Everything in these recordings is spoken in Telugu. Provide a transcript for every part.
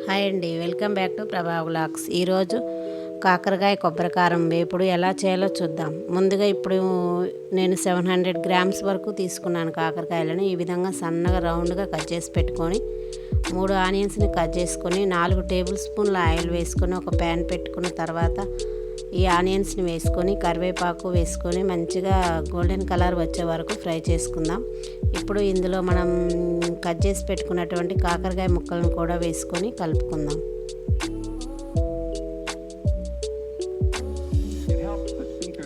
హాయ్ అండి, వెల్కమ్ బ్యాక్ టు ప్రభా వ్లాగ్స్. ఈరోజు కాకరకాయ కొబ్బరికారం వేపుడు ఎలా చేయాలో చూద్దాం. ముందుగా ఇప్పుడు నేను 700 గ్రామ్స్ వరకు తీసుకున్నాను కాకరకాయలను. ఈ విధంగా సన్నగా రౌండ్గా కట్ చేసి పెట్టుకొని 3 ఆనియన్స్ని కట్ చేసుకొని 4 టేబుల్ స్పూన్ల ఆయిల్ వేసుకొని ఒక ప్యాన్ పెట్టుకున్న తర్వాత ఈ ఆనియన్స్ని వేసుకొని కరివేపాకు వేసుకొని మంచిగా గోల్డెన్ కలర్ వచ్చే వరకు ఫ్రై చేసుకుందాం. ఇప్పుడు ఇందులో మనం కట్ చేసి పెట్టుకున్నటువంటి కాకరకాయ ముక్కలను కూడా వేసుకొని కలుపుకుందాం.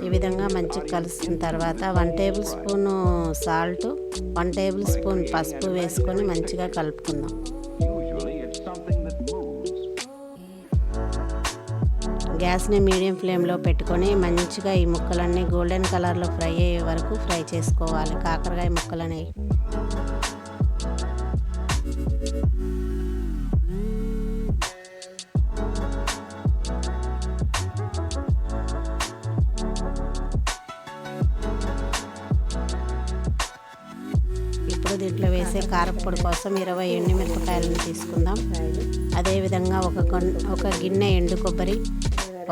ఈ విధంగా మంచిగా కలుస్తున్న తర్వాత 1 table spoon salt, 1 table spoon పసుపు వేసుకొని మంచిగా కలుపుకుందాం. గ్యాస్ని మీడియం ఫ్లేమ్లో పెట్టుకొని మంచిగా ఈ ముక్కలన్నీ గోల్డెన్ కలర్లో ఫ్రై అయ్యే వరకు ఫ్రై చేసుకోవాలి కాకరకాయ ముక్కలని. ఇప్పుడు దీంట్లో వేసే కారపొడి కోసం 20 ఎండుమిరపకాయలను తీసుకుందాం. అదేవిధంగా ఒక గిన్నె ఎండు కొబ్బరి,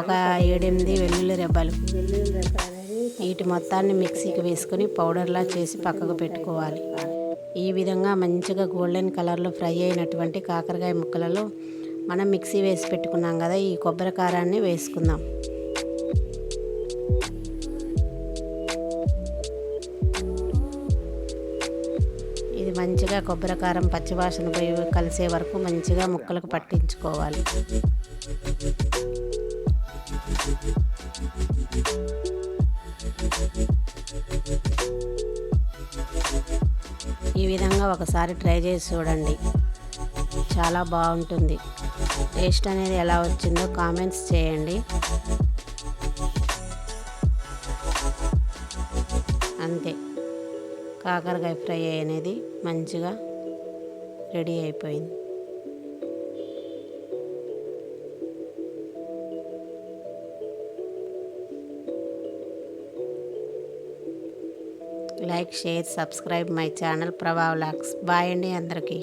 ఒక 7-8 వెల్లుల్లి రెబ్బలు, వీటి మొత్తాన్ని మిక్సీకి వేసుకొని పౌడర్లా చేసి పక్కకు పెట్టుకోవాలి. ఈ విధంగా మంచిగా గోల్డెన్ కలర్లో ఫ్రై అయినటువంటి కాకరకాయ ముక్కలలో మనం మిక్సీ వేసి పెట్టుకున్నాం కదా, ఈ కొబ్బరి కారాన్ని వేసుకుందాం. ఇది మంచిగా కొబ్బరి కారం పచ్చివాసన పోయి కలిసే వరకు మంచిగా ముక్కలకు పట్టించుకోవాలి. ఈ విధంగా ఒకసారి ట్రై చేసి చూడండి, చాలా బాగుంటుంది. టేస్ట్ అనేది ఎలా వచ్చిందో కామెంట్స్ చేయండి. అంతే, కాకరకాయ ఫ్రై అనేది మంచిగా రెడీ అయిపోయింది. Like, share, subscribe my channel ప్రభా వ్లాగ్స్. బాయ్ అండి అందరికీ.